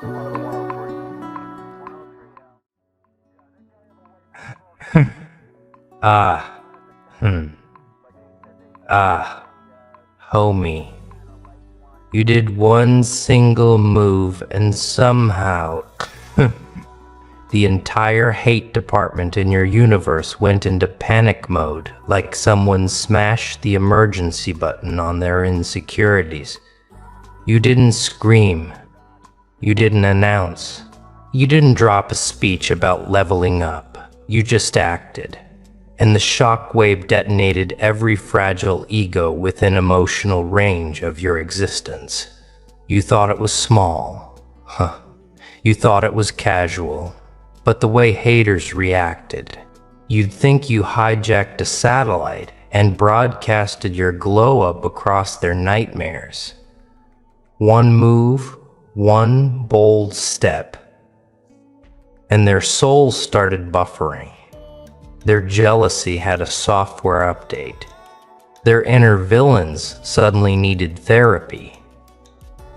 Ah, homie. You did one single move and somehow the entire hate department in your universe went into panic mode, like someone smashed the emergency button on their insecurities. You didn't scream. You didn't announce. You didn't drop a speech about leveling up. You just acted. And the shockwave detonated every fragile ego within emotional range of your existence. You thought it was small. You thought it was casual. But the way haters reacted, you'd think you hijacked a satellite and broadcasted your glow-up across their nightmares. One move, one bold step, and their souls started buffering. Their jealousy had a software update. Their inner villains suddenly needed therapy.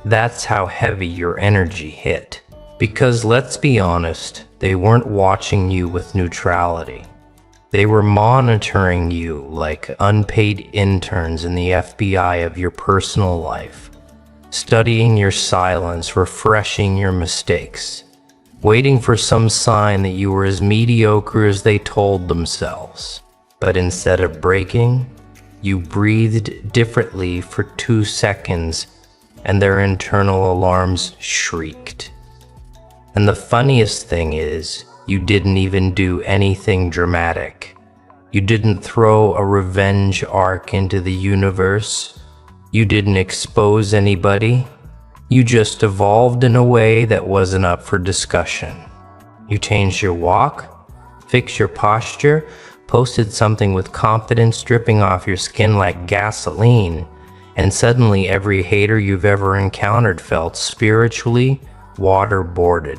That's how heavy your energy hit. Because let's be honest, they weren't watching you with neutrality. They were monitoring you like unpaid interns in the FBI of your personal life, studying your silence, refreshing your mistakes, waiting for some sign that you were as mediocre as they told themselves. But instead of breaking, you breathed differently for 2 seconds and their internal alarms shrieked. And the funniest thing is, you didn't even do anything dramatic. You didn't throw a revenge arc into the universe. You didn't expose anybody. You just evolved in a way that wasn't up for discussion. You changed your walk, fixed your posture, posted something with confidence dripping off your skin like gasoline, and suddenly every hater you've ever encountered felt spiritually waterboarded.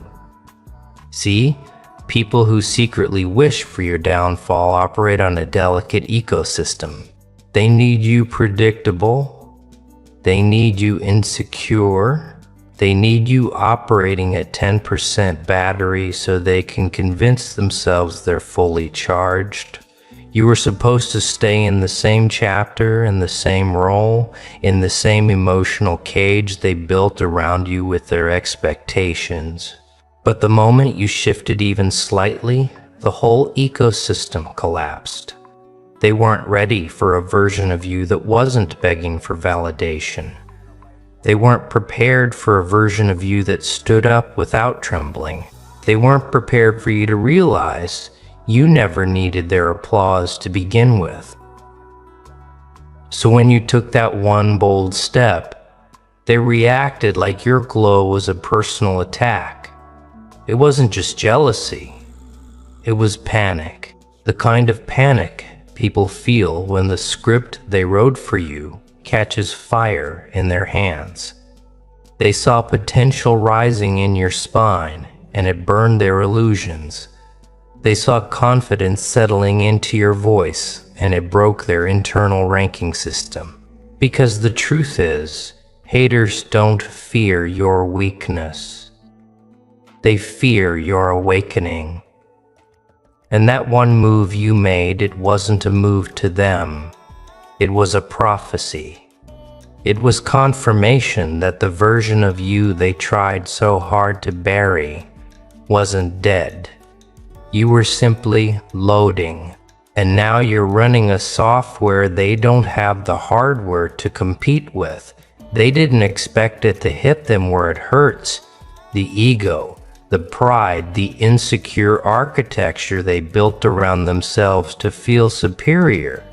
See, people who secretly wish for your downfall operate on a delicate ecosystem. They need you predictable. They need you insecure. They need you operating at 10% battery so they can convince themselves they're fully charged. You were supposed to stay in the same chapter, in the same role, in the same emotional cage they built around you with their expectations. But the moment you shifted even slightly, the whole ecosystem collapsed. They weren't ready for a version of you that wasn't begging for validation. They weren't prepared for a version of you that stood up without trembling. They weren't prepared for you to realize you never needed their applause to begin with. So when you took that one bold step, they reacted like your glow was a personal attack. It wasn't just jealousy. It was panic. The kind of panic people feel when the script they wrote for you catches fire in their hands. They saw potential rising in your spine, and it burned their illusions. They saw confidence settling into your voice, and it broke their internal ranking system. Because the truth is, haters don't fear your weakness. They fear your awakening. And that one move you made, it wasn't a move to them. It was a prophecy. It was confirmation that the version of you they tried so hard to bury wasn't dead. You were simply loading. And now you're running a software they don't have the hardware to compete with. They didn't expect it to hit them where it hurts. The ego, the pride, the insecure architecture they built around themselves to feel superior.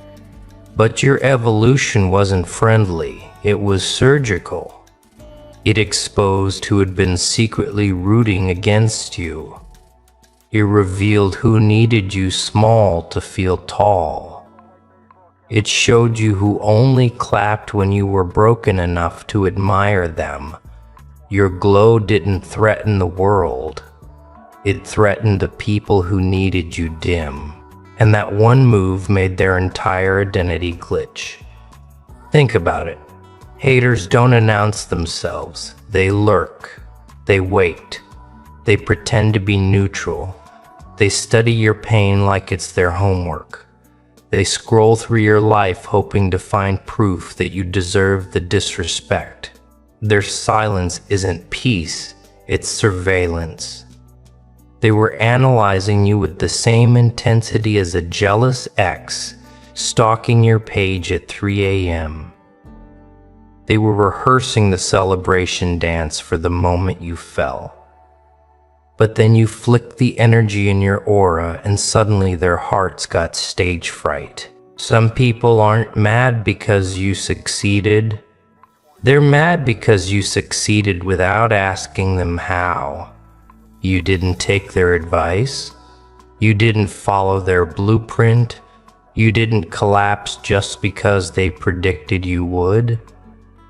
But your evolution wasn't friendly, it was surgical. It exposed who had been secretly rooting against you. It revealed who needed you small to feel tall. It showed you who only clapped when you were broken enough to admire them. Your glow didn't threaten the world. It threatened the people who needed you dim. And that one move made their entire identity glitch. Think about it. Haters don't announce themselves. They lurk. They wait. They pretend to be neutral. They study your pain like it's their homework. They scroll through your life hoping to find proof that you deserve the disrespect. Their silence isn't peace, it's surveillance. They were analyzing you with the same intensity as a jealous ex, stalking your page at 3 a.m. They were rehearsing the celebration dance for the moment you fell. But then you flicked the energy in your aura and suddenly their hearts got stage fright. Some people aren't mad because you succeeded. They're mad because you succeeded without asking them how. You didn't take their advice. You didn't follow their blueprint. You didn't collapse just because they predicted you would.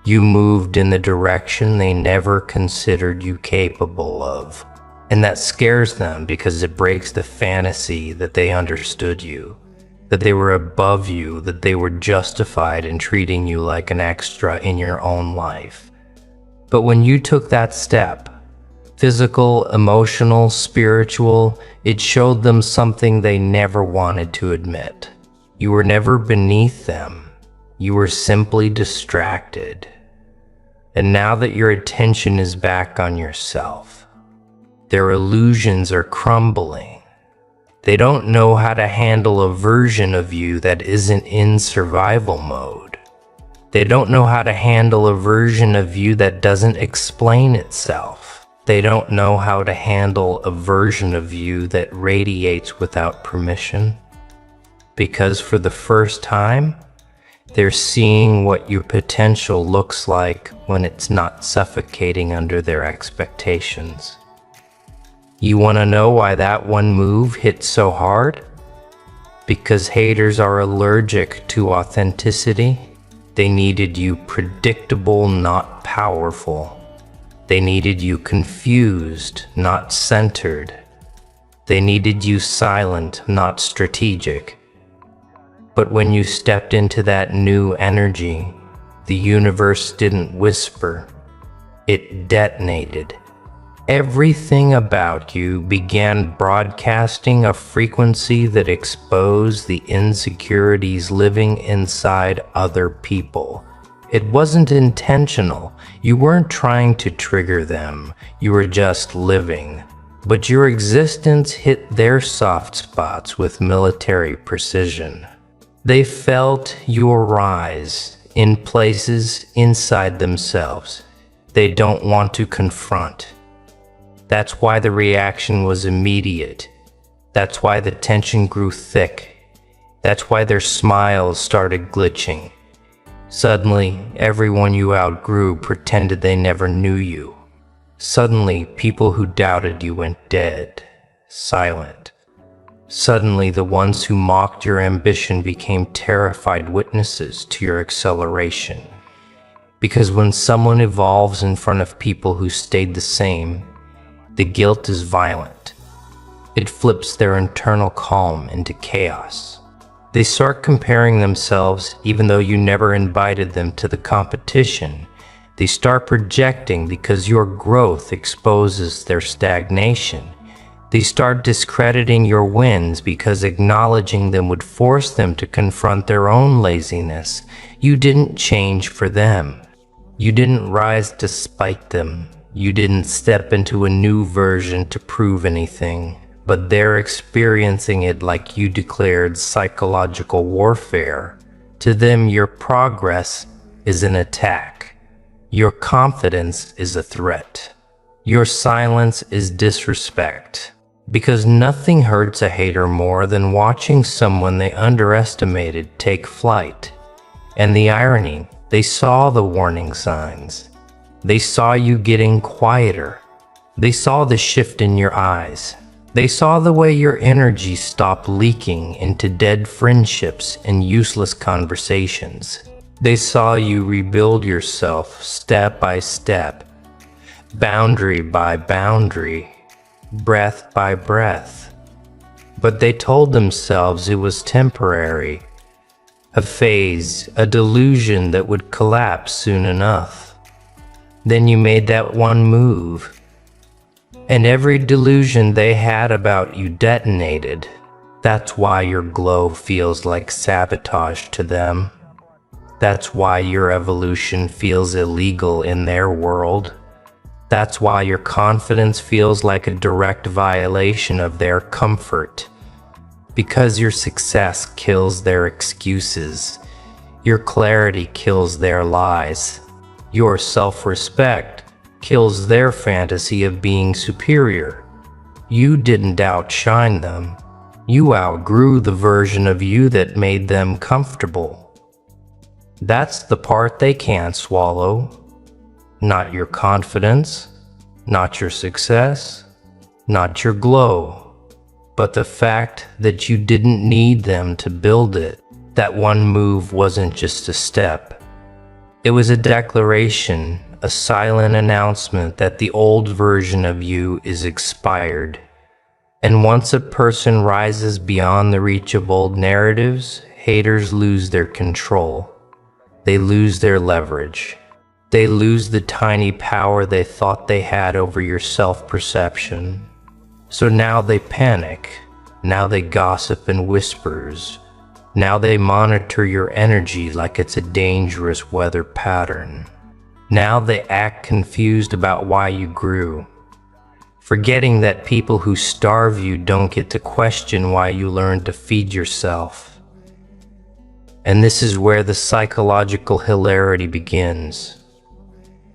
You moved in the direction they never considered you capable of. And that scares them because it breaks the fantasy that they understood you, that they were above you, that they were justified in treating you like an extra in your own life. But when you took that step, physical, emotional, spiritual, it showed them something they never wanted to admit. You were never beneath them. You were simply distracted. And now that your attention is back on yourself, their illusions are crumbling. They don't know how to handle a version of you that isn't in survival mode. They don't know how to handle a version of you that doesn't explain itself. They don't know how to handle a version of you that radiates without permission. Because for the first time, they're seeing what your potential looks like when it's not suffocating under their expectations. You want to know why that one move hit so hard? Because haters are allergic to authenticity. They needed you predictable, not powerful. They needed you confused, not centered. They needed you silent, not strategic. But when you stepped into that new energy, the universe didn't whisper. It detonated. Everything about you began broadcasting a frequency that exposed the insecurities living inside other people. It wasn't intentional. You weren't trying to trigger them. You were just living. But your existence hit their soft spots with military precision. They felt your rise in places inside themselves they don't want to confront. That's why the reaction was immediate. That's why the tension grew thick. That's why their smiles started glitching. Suddenly, everyone you outgrew pretended they never knew you. Suddenly, people who doubted you went dead, silent. Suddenly, the ones who mocked your ambition became terrified witnesses to your acceleration. Because when someone evolves in front of people who stayed the same, the guilt is violent. It flips their internal calm into chaos. They start comparing themselves even though you never invited them to the competition. They start projecting because your growth exposes their stagnation. They start discrediting your wins because acknowledging them would force them to confront their own laziness. You didn't change for them. You didn't rise despite them. You didn't step into a new version to prove anything, but they're experiencing it like you declared psychological warfare. To them, your progress is an attack. Your confidence is a threat. Your silence is disrespect. Because nothing hurts a hater more than watching someone they underestimated take flight. And the irony, they saw the warning signs. They saw you getting quieter. They saw the shift in your eyes. They saw the way your energy stopped leaking into dead friendships and useless conversations. They saw you rebuild yourself step by step, boundary by boundary, breath by breath. But they told themselves it was temporary, a phase, a delusion that would collapse soon enough. Then you made that one move. And every delusion they had about you detonated. That's why your glow feels like sabotage to them. That's why your evolution feels illegal in their world. That's why your confidence feels like a direct violation of their comfort. Because your success kills their excuses. Your clarity kills their lies. Your self-respect kills their fantasy of being superior. You didn't outshine them. You outgrew the version of you that made them comfortable. That's the part they can't swallow. Not your confidence, not your success, not your glow, but the fact that you didn't need them to build it. That one move wasn't just a step. It was a declaration, a silent announcement that the old version of you is expired. And once a person rises beyond the reach of old narratives, haters lose their control. They lose their leverage. They lose the tiny power they thought they had over your self-perception. So now they panic. Now they gossip in whispers. Now they monitor your energy like it's a dangerous weather pattern. Now they act confused about why you grew, forgetting that people who starve you don't get to question why you learned to feed yourself. And this is where the psychological hilarity begins.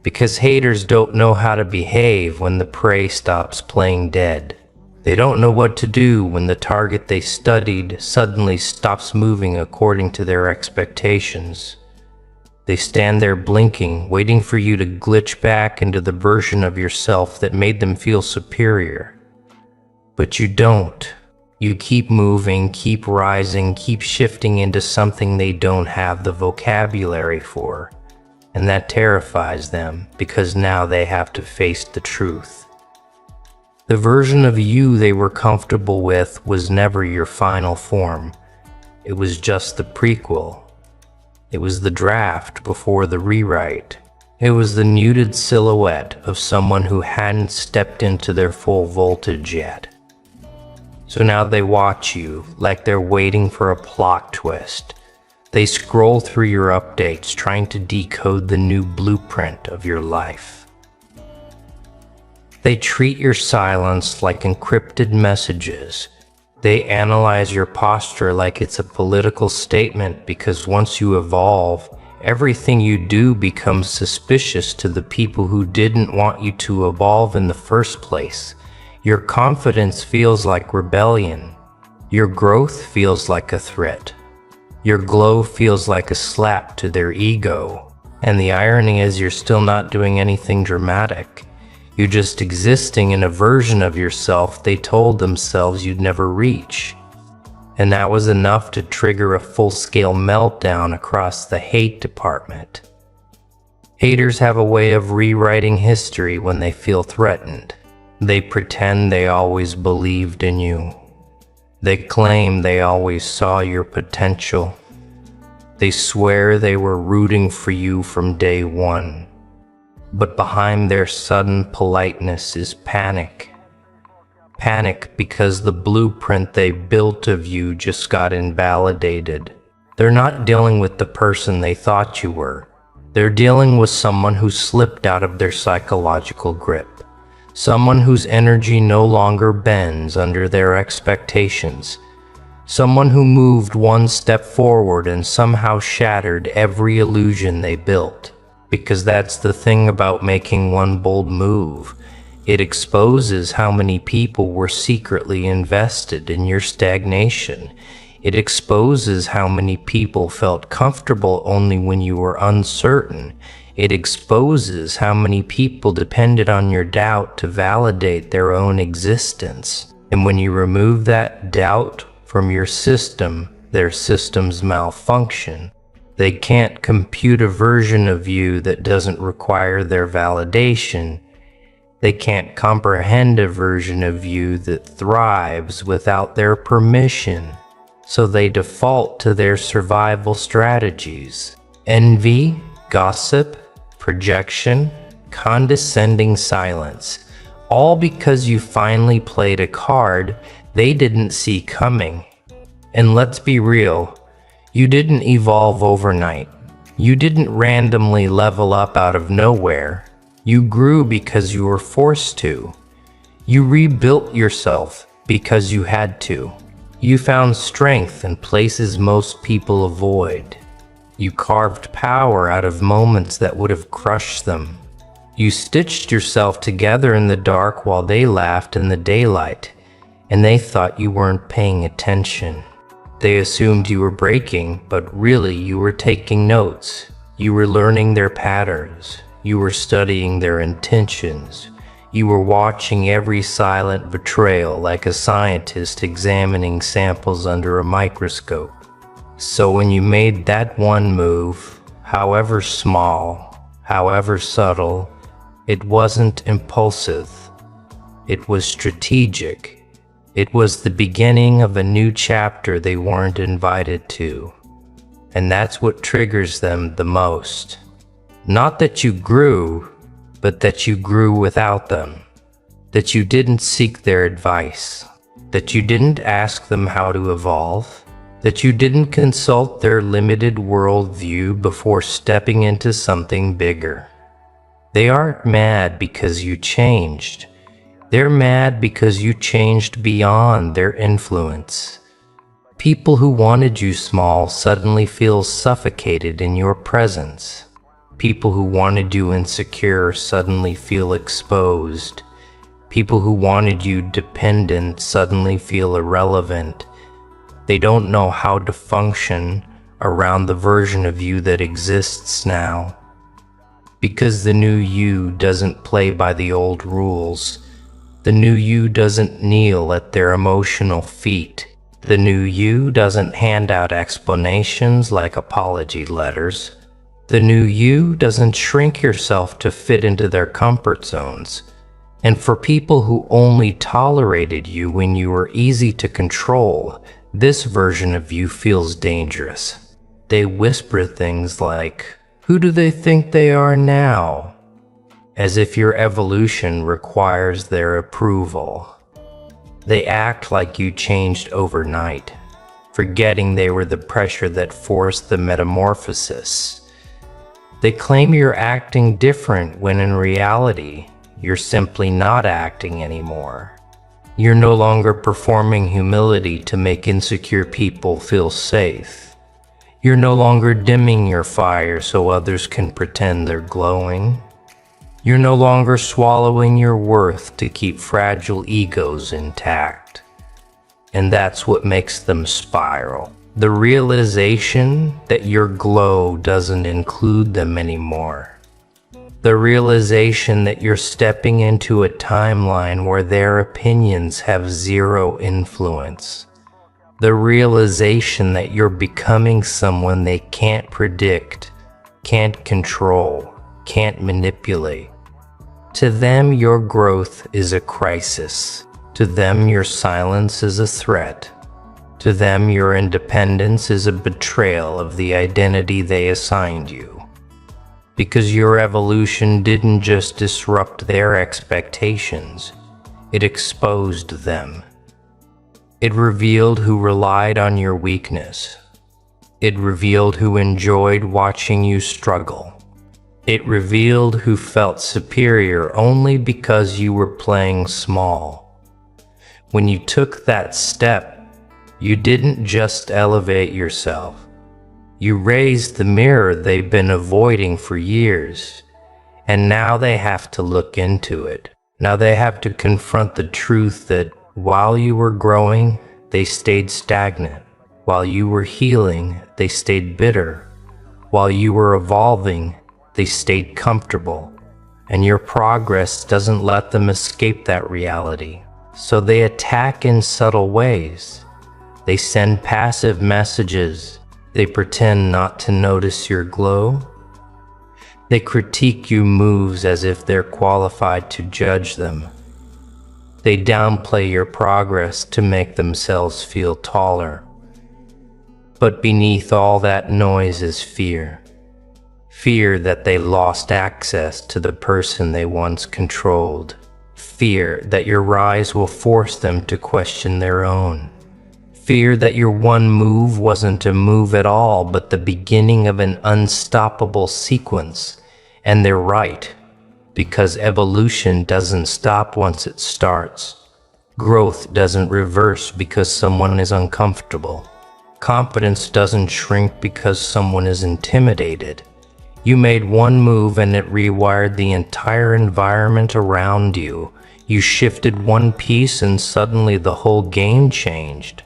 Because haters don't know how to behave when the prey stops playing dead. They don't know what to do when the target they studied suddenly stops moving according to their expectations. They stand there blinking, waiting for you to glitch back into the version of yourself that made them feel superior. But you don't. You keep moving, keep rising, keep shifting into something they don't have the vocabulary for. And that terrifies them, because now they have to face the truth. The version of you they were comfortable with was never your final form. It was just the prequel. It was the draft before the rewrite. It was the muted silhouette of someone who hadn't stepped into their full voltage yet. So now they watch you like they're waiting for a plot twist. They scroll through your updates trying to decode the new blueprint of your life. They treat your silence like encrypted messages. They analyze your posture like it's a political statement, because once you evolve, everything you do becomes suspicious to the people who didn't want you to evolve in the first place. Your confidence feels like rebellion. Your growth feels like a threat. Your glow feels like a slap to their ego. And the irony is you're still not doing anything dramatic. You're just existing in a version of yourself they told themselves you'd never reach. And that was enough to trigger a full-scale meltdown across the hate department. Haters have a way of rewriting history when they feel threatened. They pretend they always believed in you. They claim they always saw your potential. They swear they were rooting for you from day one. But behind their sudden politeness is panic. Panic because the blueprint they built of you just got invalidated. They're not dealing with the person they thought you were. They're dealing with someone who slipped out of their psychological grip. Someone whose energy no longer bends under their expectations. Someone who moved one step forward and somehow shattered every illusion they built. Because that's the thing about making one bold move. It exposes how many people were secretly invested in your stagnation. It exposes how many people felt comfortable only when you were uncertain. It exposes how many people depended on your doubt to validate their own existence. And when you remove that doubt from your system, their systems malfunction. They can't compute a version of you that doesn't require their validation. They can't comprehend a version of you that thrives without their permission. So they default to their survival strategies. Envy, gossip, projection, condescending silence. All because you finally played a card they didn't see coming. And let's be real, you didn't evolve overnight. You didn't randomly level up out of nowhere. You grew because you were forced to. You rebuilt yourself because you had to. You found strength in places most people avoid. You carved power out of moments that would have crushed them. You stitched yourself together in the dark while they laughed in the daylight, and they thought you weren't paying attention. They assumed you were breaking, but really you were taking notes. You were learning their patterns. You were studying their intentions. You were watching every silent betrayal like a scientist examining samples under a microscope. So when you made that one move, however small, however subtle, it wasn't impulsive. It was strategic. It was the beginning of a new chapter they weren't invited to. And that's what triggers them the most. Not that you grew, but that you grew without them. That you didn't seek their advice. That you didn't ask them how to evolve. That you didn't consult their limited worldview before stepping into something bigger. They aren't mad because you changed. They're mad because you changed beyond their influence. People who wanted you small suddenly feel suffocated in your presence. People who wanted you insecure suddenly feel exposed. People who wanted you dependent suddenly feel irrelevant. They don't know how to function around the version of you that exists now. Because the new you doesn't play by the old rules. The new you doesn't kneel at their emotional feet. The new you doesn't hand out explanations like apology letters. The new you doesn't shrink yourself to fit into their comfort zones. And for people who only tolerated you when you were easy to control, this version of you feels dangerous. They whisper things like, "Who do they think they are now?" As if your evolution requires their approval. They act like you changed overnight, forgetting they were the pressure that forced the metamorphosis. They claim you're acting different when in reality, you're simply not acting anymore. You're no longer performing humility to make insecure people feel safe. You're no longer dimming your fire so others can pretend they're glowing. You're no longer swallowing your worth to keep fragile egos intact. And that's what makes them spiral. The realization that your glow doesn't include them anymore. The realization that you're stepping into a timeline where their opinions have zero influence. The realization that you're becoming someone they can't predict, can't control, can't manipulate. To them, your growth is a crisis. To them, your silence is a threat. To them, your independence is a betrayal of the identity they assigned you. Because your evolution didn't just disrupt their expectations, it exposed them. It revealed who relied on your weakness. It revealed who enjoyed watching you struggle. It revealed who felt superior only because you were playing small. When you took that step, you didn't just elevate yourself. You raised the mirror they've been avoiding for years, and now they have to look into it. Now they have to confront the truth that while you were growing, they stayed stagnant. While you were healing, they stayed bitter. While you were evolving, they stayed comfortable. And your progress doesn't let them escape that reality. So they attack in subtle ways. They send passive messages. They pretend not to notice your glow. They critique your moves as if they're qualified to judge them. They downplay your progress to make themselves feel taller. But beneath all that noise is fear. Fear that they lost access to the person they once controlled. Fear that your rise will force them to question their own. Fear that your one move wasn't a move at all, but the beginning of an unstoppable sequence. And they're right, because evolution doesn't stop once it starts. Growth doesn't reverse because someone is uncomfortable. Confidence doesn't shrink because someone is intimidated. You made one move and it rewired the entire environment around you. You shifted one piece and suddenly the whole game changed.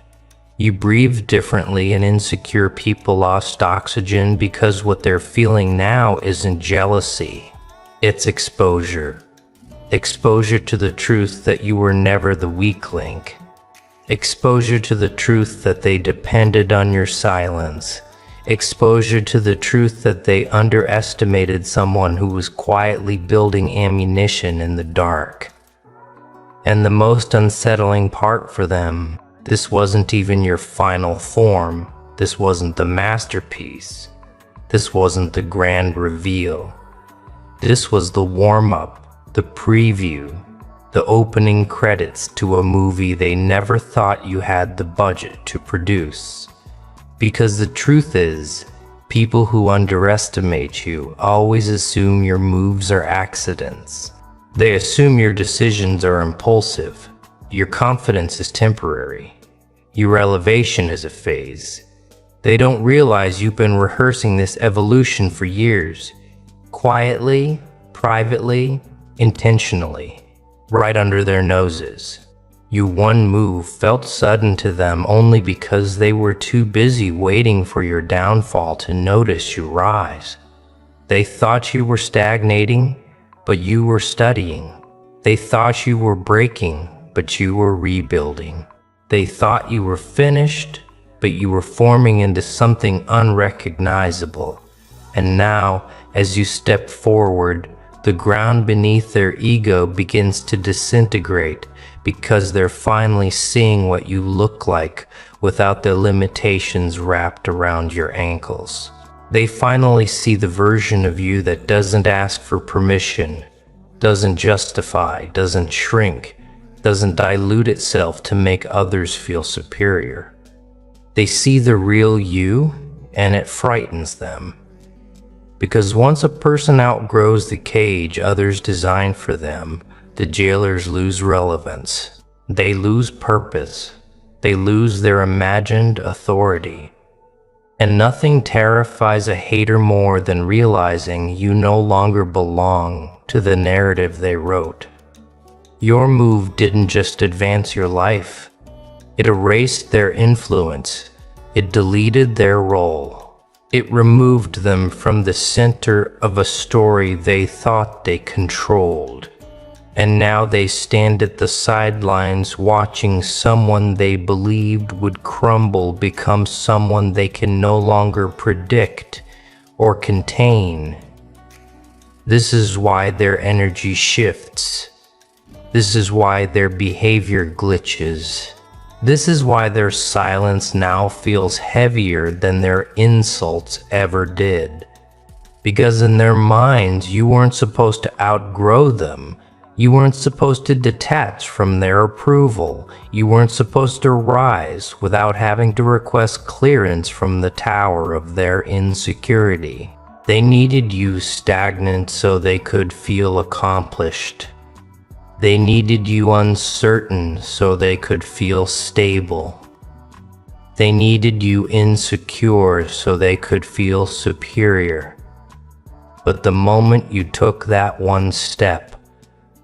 You breathed differently and insecure people lost oxygen because what they're feeling now isn't jealousy. It's exposure. Exposure to the truth that you were never the weak link. Exposure to the truth that they depended on your silence. Exposure to the truth that they underestimated someone who was quietly building ammunition in the dark. And the most unsettling part for them, this wasn't even your final form. This wasn't the masterpiece. This wasn't the grand reveal. This was the warm-up, the preview, the opening credits to a movie they never thought you had the budget to produce. Because the truth is, people who underestimate you always assume your moves are accidents. They assume your decisions are impulsive. Your confidence is temporary. Your elevation is a phase. They don't realize you've been rehearsing this evolution for years. Quietly, privately, intentionally, right under their noses. Your one move felt sudden to them only because they were too busy waiting for your downfall to notice you rise. They thought you were stagnating, but you were studying. They thought you were breaking, but you were rebuilding. They thought you were finished, but you were forming into something unrecognizable. And now, as you step forward, the ground beneath their ego begins to disintegrate because they're finally seeing what you look like without the limitations wrapped around your ankles. They finally see the version of you that doesn't ask for permission, doesn't justify, doesn't shrink, doesn't dilute itself to make others feel superior. They see the real you, and it frightens them. Because once a person outgrows the cage others designed for them, the jailers lose relevance. They lose purpose. They lose their imagined authority. And nothing terrifies a hater more than realizing you no longer belong to the narrative they wrote. Your move didn't just advance your life. It erased their influence. It deleted their role. It removed them from the center of a story they thought they controlled. And now they stand at the sidelines watching someone they believed would crumble become someone they can no longer predict or contain. This is why their energy shifts. This is why their behavior glitches. This is why their silence now feels heavier than their insults ever did. Because in their minds, you weren't supposed to outgrow them. You weren't supposed to detach from their approval. You weren't supposed to rise without having to request clearance from the tower of their insecurity. They needed you stagnant so they could feel accomplished. They needed you uncertain so they could feel stable. They needed you insecure so they could feel superior. But the moment you took that one step,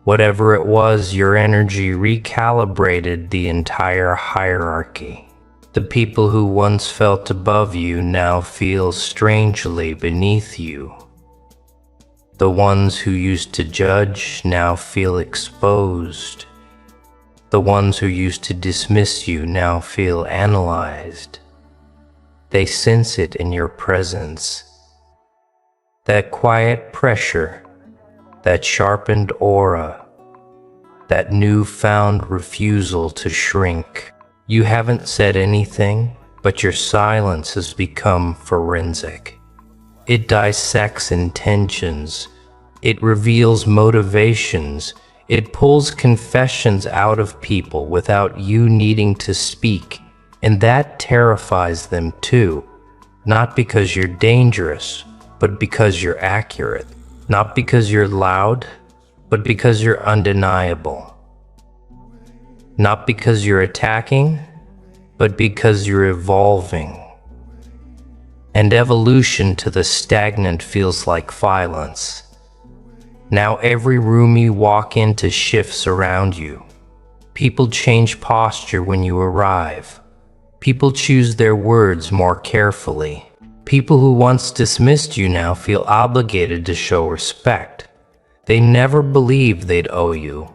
whatever it was, your energy recalibrated the entire hierarchy. The people who once felt above you now feel strangely beneath you. The ones who used to judge now feel exposed. The ones who used to dismiss you now feel analyzed. They sense it in your presence. That quiet pressure, that sharpened aura, that newfound refusal to shrink. You haven't said anything, but your silence has become forensic. It dissects intentions. It reveals motivations. It pulls confessions out of people without you needing to speak, and that terrifies them too. Not because you're dangerous, but because you're accurate. Not because you're loud, but because you're undeniable. Not because you're attacking, but because you're evolving. And evolution to the stagnant feels like violence. Now every room you walk into shifts around you. People change posture when you arrive. People choose their words more carefully. People who once dismissed you now feel obligated to show respect. They never believed they'd owe you.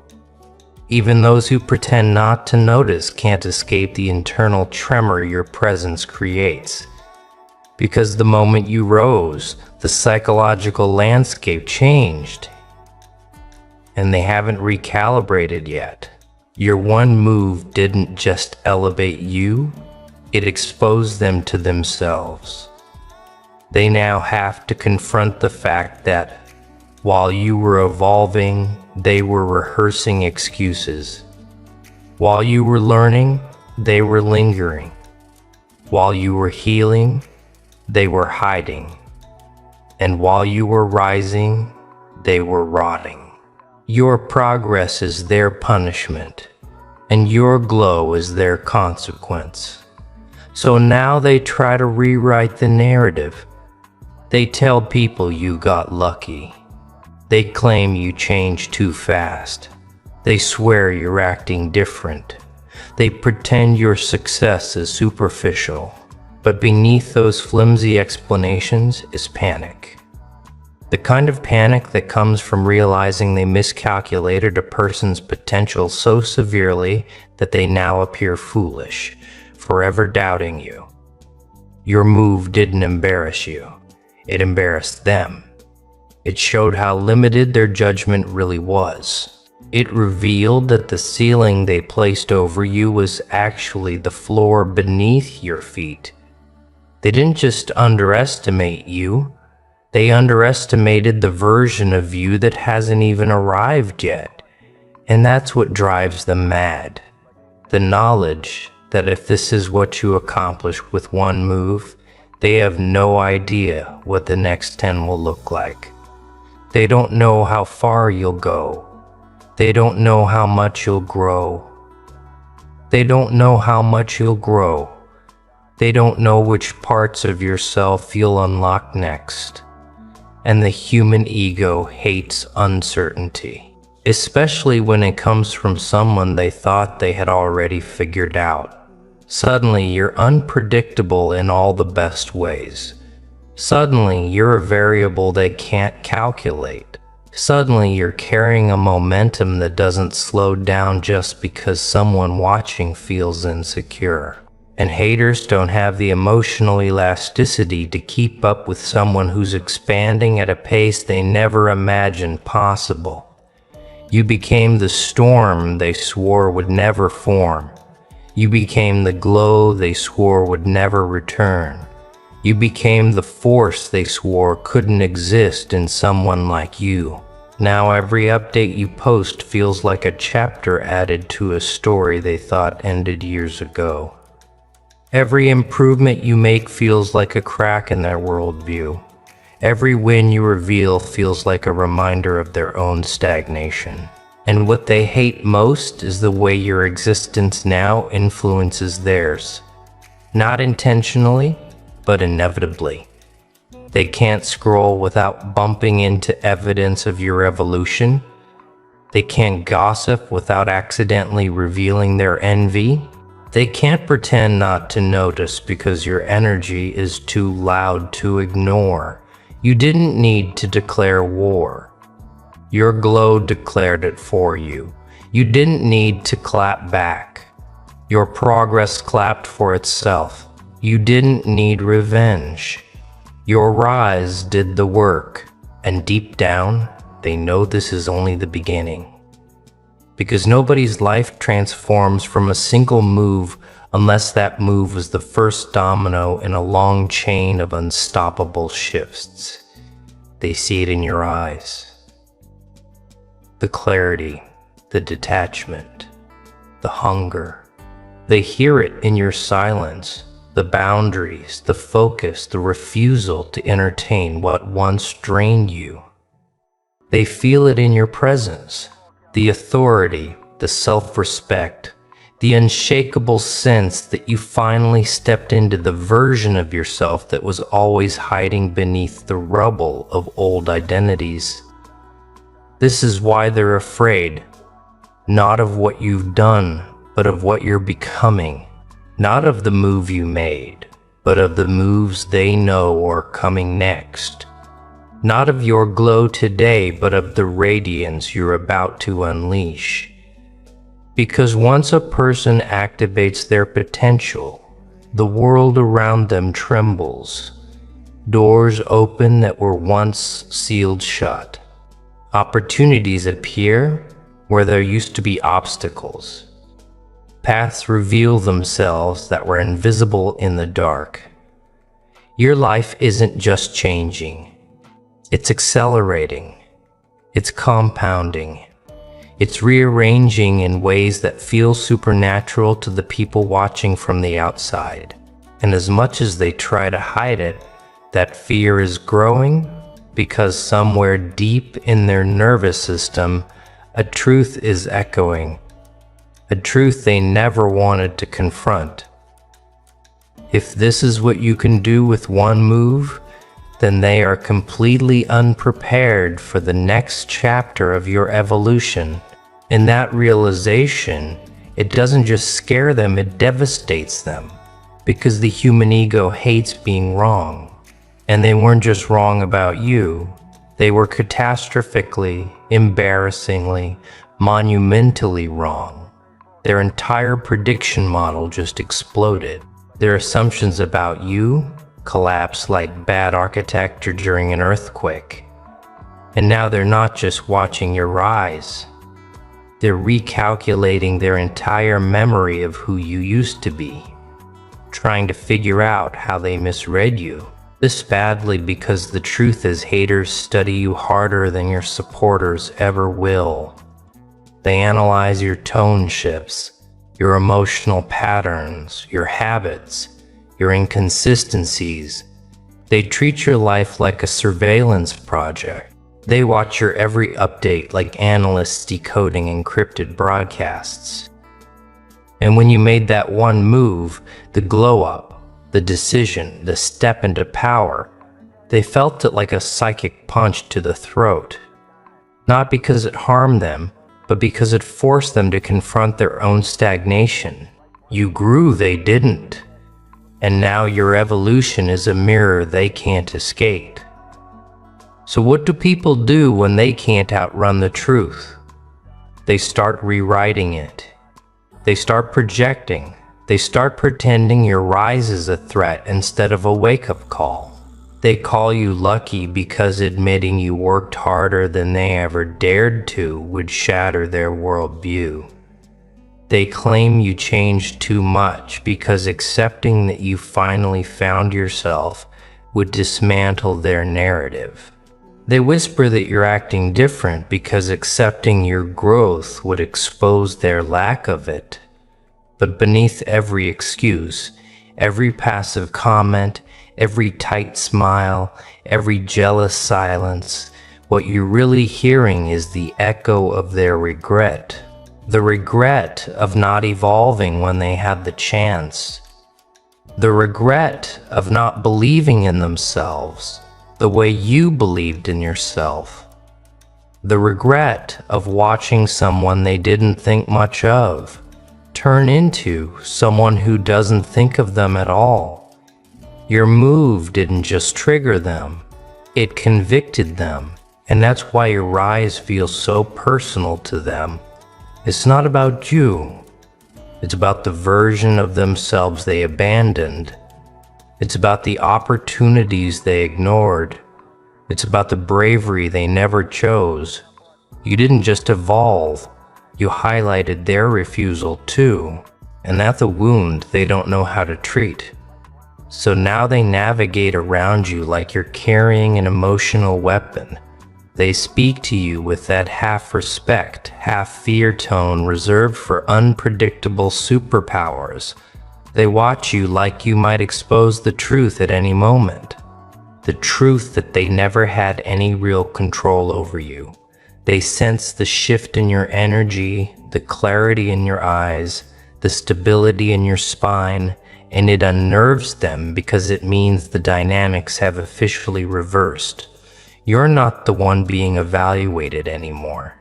Even those who pretend not to notice can't escape the internal tremor your presence creates. Because the moment you rose, the psychological landscape changed. And they haven't recalibrated yet. Your one move didn't just elevate you, it exposed them to themselves. They now have to confront the fact that while you were evolving, they were rehearsing excuses. While you were learning, they were lingering. While you were healing, they were hiding. And while you were rising, they were rotting. Your progress is their punishment, and your glow is their consequence. So now they try to rewrite the narrative. They tell people you got lucky. They claim you changed too fast. They swear you're acting different. They pretend your success is superficial. But beneath those flimsy explanations is panic. The kind of panic that comes from realizing they miscalculated a person's potential so severely that they now appear foolish, forever doubting you. Your move didn't embarrass you. It embarrassed them. It showed how limited their judgment really was. It revealed that the ceiling they placed over you was actually the floor beneath your feet. They didn't just underestimate you, they underestimated the version of you that hasn't even arrived yet. And that's what drives them mad. The knowledge that if this is what you accomplish with one move, they have no idea what the next 10 will look like. They don't know how far you'll go. They don't know how much you'll grow. They don't know how much you'll grow. They don't know which parts of yourself you'll unlock next. And the human ego hates uncertainty, especially when it comes from someone they thought they had already figured out. Suddenly, you're unpredictable in all the best ways. Suddenly, you're a variable they can't calculate. Suddenly, you're carrying a momentum that doesn't slow down just because someone watching feels insecure. And haters don't have the emotional elasticity to keep up with someone who's expanding at a pace they never imagined possible. You became the storm they swore would never form. You became the glow they swore would never return. You became the force they swore couldn't exist in someone like you. Now every update you post feels like a chapter added to a story they thought ended years ago. Every improvement you make feels like a crack in their worldview. Every win you reveal feels like a reminder of their own stagnation. And what they hate most is the way your existence now influences theirs. Not intentionally, but inevitably. They can't scroll without bumping into evidence of your evolution. They can't gossip without accidentally revealing their envy. They can't pretend not to notice because your energy is too loud to ignore. You didn't need to declare war. Your glow declared it for you. You didn't need to clap back. Your progress clapped for itself. You didn't need revenge. Your rise did the work, and deep down, they know this is only the beginning. Because nobody's life transforms from a single move unless that move was the first domino in a long chain of unstoppable shifts. They see it in your eyes. The clarity, the detachment, the hunger. They hear it in your silence, the boundaries, the focus, the refusal to entertain what once drained you. They feel it in your presence, the authority, the self-respect, the unshakable sense that you finally stepped into the version of yourself that was always hiding beneath the rubble of old identities. This is why they're afraid, not of what you've done, but of what you're becoming. Not of the move you made, but of the moves they know are coming next. Not of your glow today, but of the radiance you're about to unleash. Because once a person activates their potential, the world around them trembles. Doors open that were once sealed shut. Opportunities appear where there used to be obstacles. Paths reveal themselves that were invisible in the dark. Your life isn't just changing. It's accelerating. It's compounding. It's rearranging in ways that feel supernatural to the people watching from the outside. And as much as they try to hide it, that fear is growing because somewhere deep in their nervous system, a truth is echoing. A truth they never wanted to confront. If this is what you can do with one move, then they are completely unprepared for the next chapter of your evolution. In that realization, it doesn't just scare them, it devastates them. Because the human ego hates being wrong. And they weren't just wrong about you. They were catastrophically, embarrassingly, monumentally wrong. Their entire prediction model just exploded. Their assumptions about you collapsed like bad architecture during an earthquake. And now they're not just watching your rise. They're recalculating their entire memory of who you used to be, trying to figure out how they misread you. This badly because the truth is haters study you harder than your supporters ever will. They analyze your tone shifts, your emotional patterns, your habits, your inconsistencies. They treat your life like a surveillance project. They watch your every update like analysts decoding encrypted broadcasts. And when you made that one move, the glow up, the decision, the step into power, they felt it like a psychic punch to the throat. Not because it harmed them, but because it forced them to confront their own stagnation. You grew, they didn't. And now your evolution is a mirror they can't escape. So what do people do when they can't outrun the truth? They start rewriting it. They start projecting. They start pretending your rise is a threat instead of a wake-up call. They call you lucky because admitting you worked harder than they ever dared to would shatter their worldview. They claim you changed too much because accepting that you finally found yourself would dismantle their narrative. They whisper that you're acting different because accepting your growth would expose their lack of it. But beneath every excuse, every passive comment, every tight smile, every jealous silence, what you're really hearing is the echo of their regret. The regret of not evolving when they had the chance. The regret of not believing in themselves the way you believed in yourself. The regret of watching someone they didn't think much of turn into someone who doesn't think of them at all. Your move didn't just trigger them, it convicted them, and that's why your rise feels so personal to them. It's not about you. It's about the version of themselves they abandoned. It's about the opportunities they ignored. It's about the bravery they never chose. You didn't just evolve, you highlighted their refusal too, and that's a wound they don't know how to treat. So now they navigate around you like you're carrying an emotional weapon, They speak to you with that half respect, half fear tone reserved for unpredictable superpowers. They watch you like you might expose the truth at any moment. The truth that they never had any real control over you. They sense the shift in your energy, the clarity in your eyes, the stability in your spine, and it unnerves them because it means the dynamics have officially reversed. You're not the one being evaluated anymore.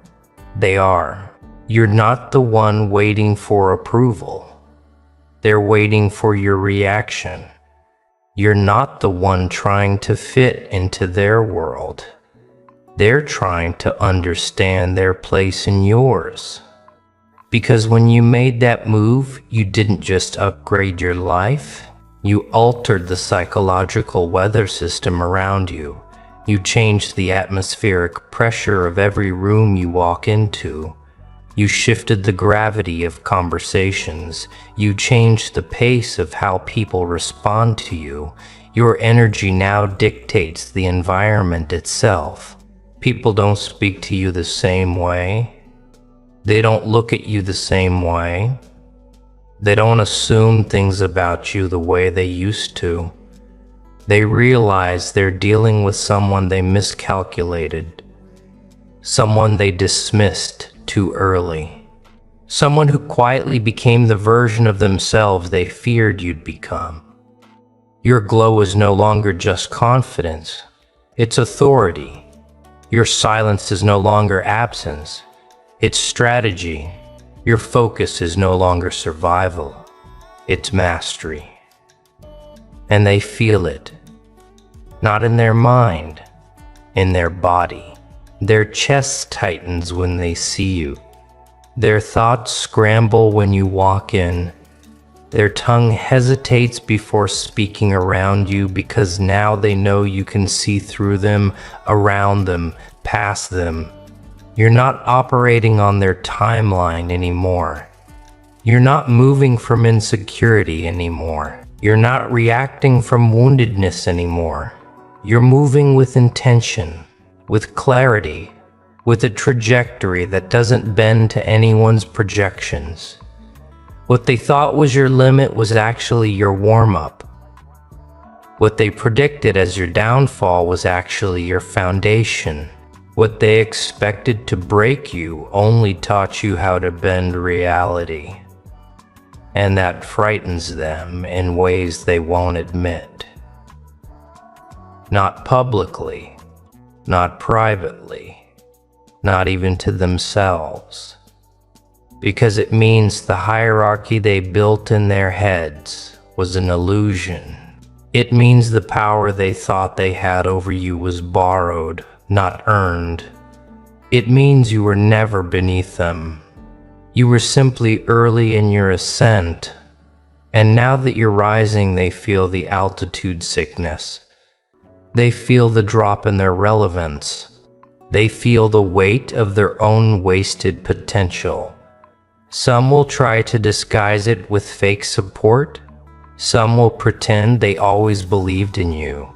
They are. You're not the one waiting for approval. They're waiting for your reaction. You're not the one trying to fit into their world. They're trying to understand their place in yours. Because when you made that move, you didn't just upgrade your life, you altered the psychological weather system around you. You changed the atmospheric pressure of every room you walk into. You shifted the gravity of conversations. You changed the pace of how people respond to you. Your energy now dictates the environment itself. People don't speak to you the same way. They don't look at you the same way. They don't assume things about you the way they used to. They realize they're dealing with someone they miscalculated, someone they dismissed too early, someone who quietly became the version of themselves they feared you'd become. Your glow is no longer just confidence, it's authority. Your silence is no longer absence, it's strategy. Your focus is no longer survival, it's mastery. And they feel it, not in their mind, in their body. Their chest tightens when they see you. Their thoughts scramble when you walk in. Their tongue hesitates before speaking around you because now they know you can see through them, around them, past them. You're not operating on their timeline anymore. You're not moving from insecurity anymore. You're not reacting from woundedness anymore. You're moving with intention, with clarity, with a trajectory that doesn't bend to anyone's projections. What they thought was your limit was actually your warm-up. What they predicted as your downfall was actually your foundation. What they expected to break you only taught you how to bend reality. And that frightens them in ways they won't admit. Not publicly, not privately, not even to themselves. Because it means the hierarchy they built in their heads was an illusion. It means the power they thought they had over you was borrowed, not earned. It means you were never beneath them. You were simply early in your ascent, and now that you're rising, they feel the altitude sickness. They feel the drop in their relevance. They feel the weight of their own wasted potential. Some will try to disguise it with fake support. Some will pretend they always believed in you.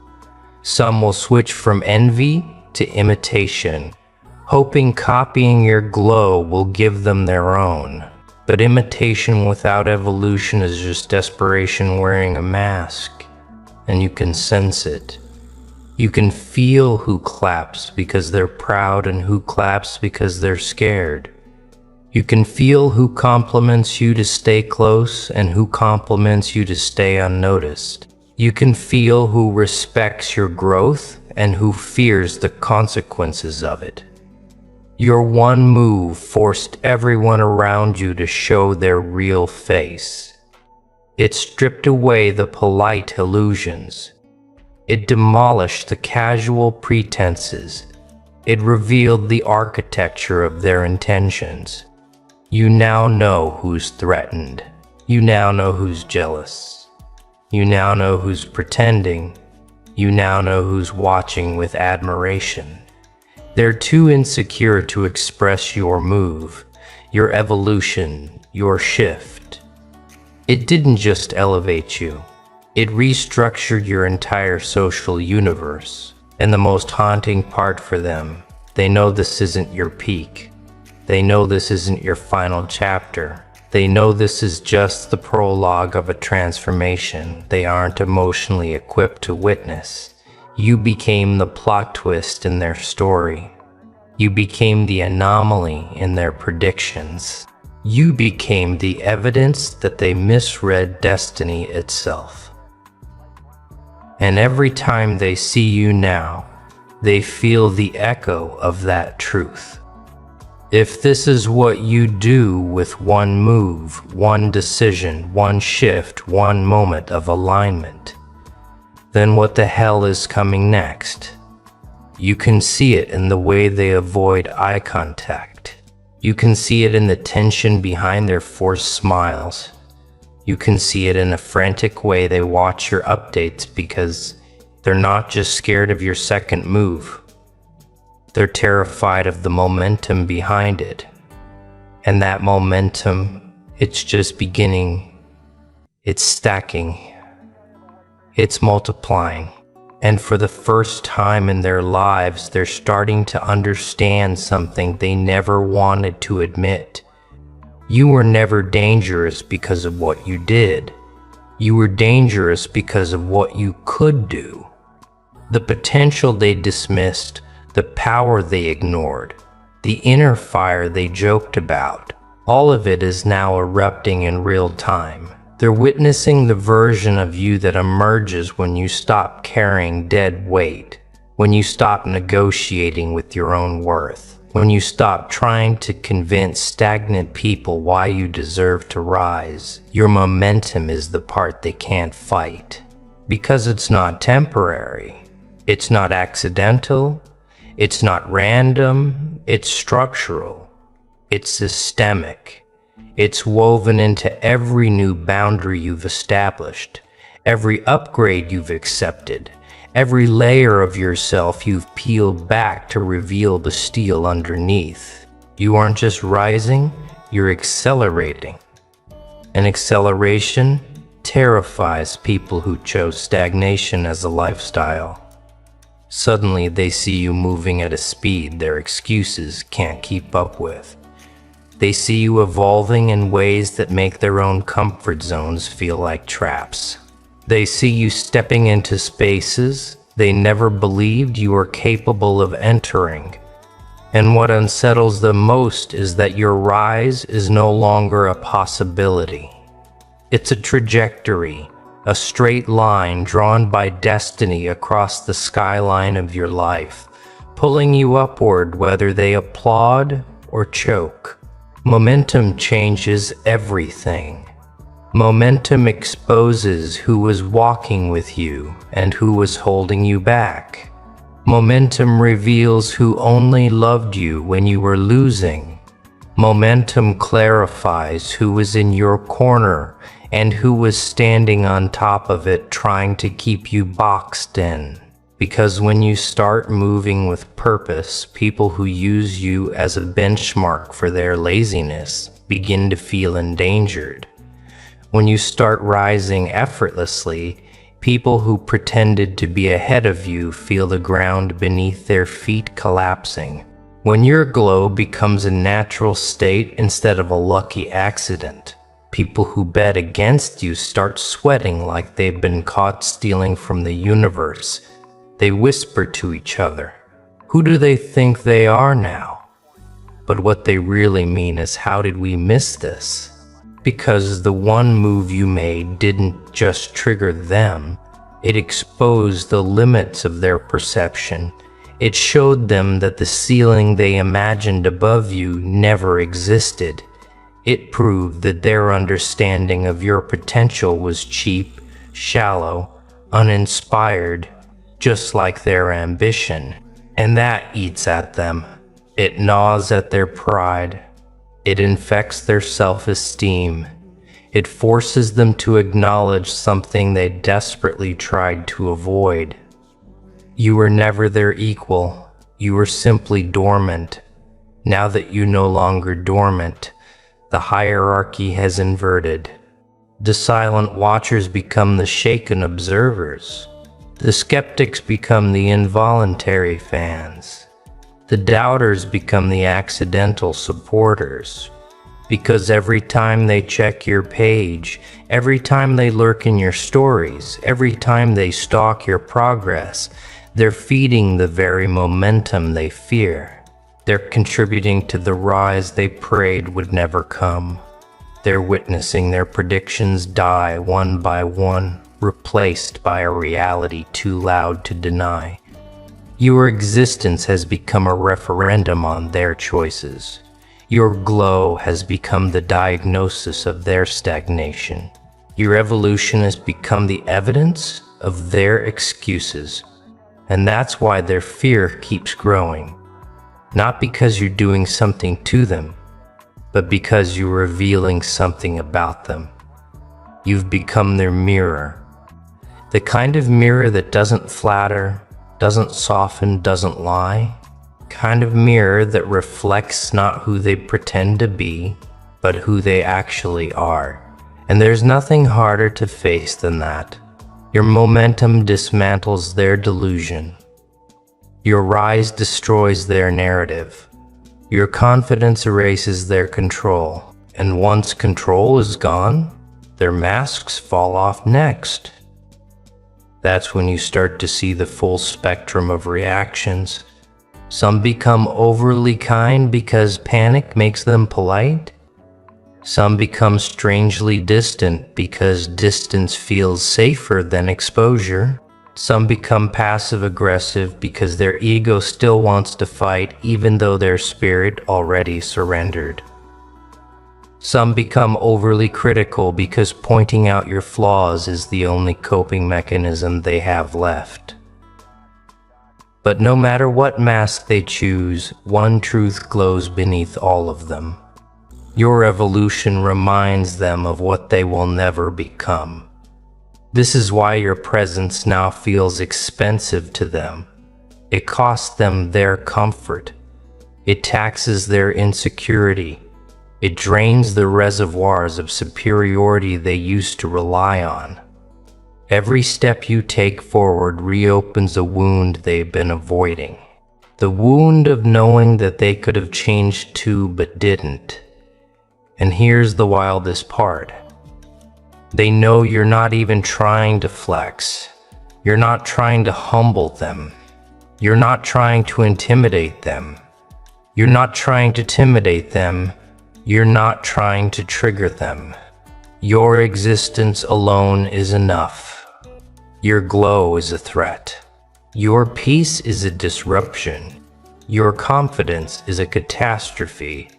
Some will switch from envy to imitation, hoping copying your glow will give them their own. But imitation without evolution is just desperation wearing a mask, and you can sense it. You can feel who claps because they're proud and who claps because they're scared. You can feel who compliments you to stay close and who compliments you to stay unnoticed. You can feel who respects your growth and who fears the consequences of it. Your one move forced everyone around you to show their real face. It stripped away the polite illusions. It demolished the casual pretenses. It revealed the architecture of their intentions. You now know who's threatened. You now know who's jealous. You now know who's pretending. You now know who's watching with admiration. They're too insecure to express your move, your evolution, your shift. It didn't just elevate you. It restructured your entire social universe. And the most haunting part for them, They know this isn't your peak. They know this isn't your final chapter. They know this is just the prologue of a transformation they aren't emotionally equipped to witness. You became the plot twist in their story. You became the anomaly in their predictions. You became the evidence that they misread destiny itself. And every time they see you now, they feel the echo of that truth. If this is what you do with one move, one decision, one shift, one moment of alignment, then what the hell is coming next? You can see it in the way they avoid eye contact. You can see it in the tension behind their forced smiles. You can see it in the frantic way they watch your updates because they're not just scared of your second move. They're terrified of the momentum behind it. And that momentum, it's just beginning. It's stacking. It's multiplying. And for the first time in their lives, they're starting to understand something they never wanted to admit. You were never dangerous because of what you did. You were dangerous because of what you could do. The potential they dismissed, the power they ignored, the inner fire they joked about, all of it is now erupting in real time. They're witnessing the version of you that emerges when you stop carrying dead weight, when you stop negotiating with your own worth, when you stop trying to convince stagnant people why you deserve to rise. Your momentum is the part they can't fight, because it's not temporary, it's not accidental, it's not random, it's structural, it's systemic. It's woven into every new boundary you've established, every upgrade you've accepted, every layer of yourself you've peeled back to reveal the steel underneath. You aren't just rising, you're accelerating. And acceleration terrifies people who chose stagnation as a lifestyle. Suddenly they see you moving at a speed their excuses can't keep up with. They see you evolving in ways that make their own comfort zones feel like traps. They see you stepping into spaces they never believed you were capable of entering. And what unsettles them most is that your rise is no longer a possibility. It's a trajectory, a straight line drawn by destiny across the skyline of your life, pulling you upward whether they applaud or choke. Momentum changes everything. Momentum exposes who was walking with you and who was holding you back. Momentum reveals who only loved you when you were losing. Momentum clarifies who was in your corner and who was standing on top of it trying to keep you boxed in. Because when you start moving with purpose, people who use you as a benchmark for their laziness begin to feel endangered. When you start rising effortlessly, people who pretended to be ahead of you feel the ground beneath their feet collapsing. When your glow becomes a natural state instead of a lucky accident, people who bet against you start sweating like they've been caught stealing from the universe. They whisper to each other, "Who do they think they are now?" But what they really mean is, how did we miss this? Because the one move you made didn't just trigger them, it exposed the limits of their perception. It showed them that the ceiling they imagined above you never existed. It proved that their understanding of your potential was cheap, shallow, uninspired, just like their ambition. And that eats at them. It gnaws at their pride. It infects their self-esteem. It forces them to acknowledge something they desperately tried to avoid. You were never their equal. You were simply dormant. Now that you're no longer dormant, the hierarchy has inverted. The silent watchers become the shaken observers. The skeptics become the involuntary fans. The doubters become the accidental supporters, because every time they check your page, every time they lurk in your stories, every time they stalk your progress, they're feeding the very momentum they fear. They're contributing to the rise they prayed would never come. They're witnessing their predictions die one by one, replaced by a reality too loud to deny. Your existence has become a referendum on their choices. Your glow has become the diagnosis of their stagnation. Your evolution has become the evidence of their excuses. And that's why their fear keeps growing. Not because you're doing something to them, but because you're revealing something about them. You've become their mirror. The kind of mirror that doesn't flatter, doesn't soften, doesn't lie. Kind of mirror that reflects not who they pretend to be, but who they actually are. And there's nothing harder to face than that. Your momentum dismantles their delusion. Your rise destroys their narrative. Your confidence erases their control. And once control is gone, their masks fall off next. That's when you start to see the full spectrum of reactions. Some become overly kind because panic makes them polite. Some become strangely distant because distance feels safer than exposure. Some become passive-aggressive because their ego still wants to fight even though their spirit already surrendered. Some become overly critical because pointing out your flaws is the only coping mechanism they have left. But no matter what mask they choose, one truth glows beneath all of them. Your evolution reminds them of what they will never become. This is why your presence now feels expensive to them. It costs them their comfort. It taxes their insecurity. It drains the reservoirs of superiority they used to rely on. Every step you take forward reopens a wound they've been avoiding. The wound of knowing that they could have changed too but didn't. And here's the wildest part. They know you're not even trying to flex. You're not trying to humble them. You're not trying to intimidate them. You're not trying to intimidate them. You're not trying to trigger them. Your existence alone is enough. Your glow is a threat. Your peace is a disruption. Your confidence is a catastrophe.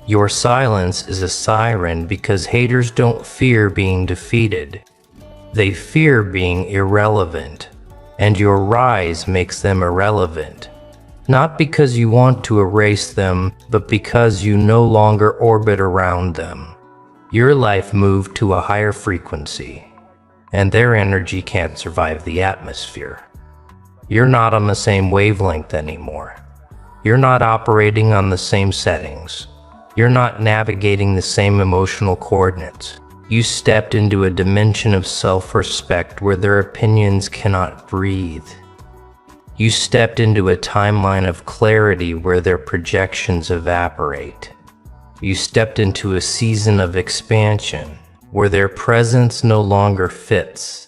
Your silence is a siren because haters don't fear being defeated. They fear being irrelevant, and your rise makes them irrelevant. Not because you want to erase them, but because you no longer orbit around them. Your life moved to a higher frequency, and their energy can't survive the atmosphere. You're not on the same wavelength anymore. You're not operating on the same settings. You're not navigating the same emotional coordinates. You stepped into a dimension of self-respect where their opinions cannot breathe. You stepped into a timeline of clarity where their projections evaporate. You stepped into a season of expansion where their presence no longer fits,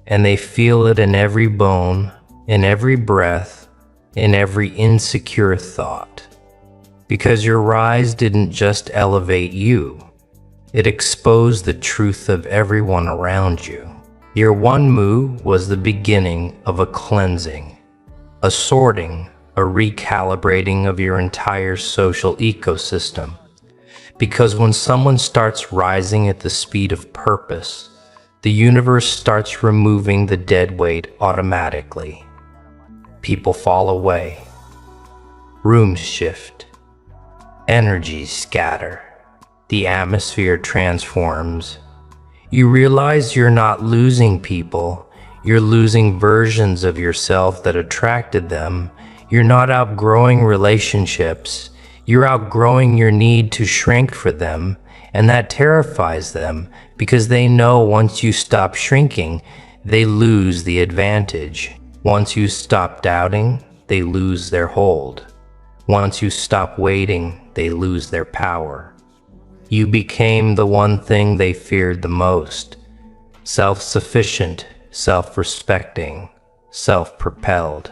and they feel it in every bone, in every breath, in every insecure thought. Because your rise didn't just elevate you, it exposed the truth of everyone around you. Your one move was the beginning of a cleansing, a sorting, a recalibrating of your entire social ecosystem. Because when someone starts rising at the speed of purpose, the universe starts removing the dead weight automatically. People fall away. Rooms shift. Energies scatter. The atmosphere transforms. You realize you're not losing people. You're losing versions of yourself that attracted them. You're not outgrowing relationships. You're outgrowing your need to shrink for them, and that terrifies them because they know once you stop shrinking, they lose the advantage. Once you stop doubting, they lose their hold. Once you stop waiting, they lose their power. You became the one thing they feared the most: self-sufficient, self-respecting, self-propelled.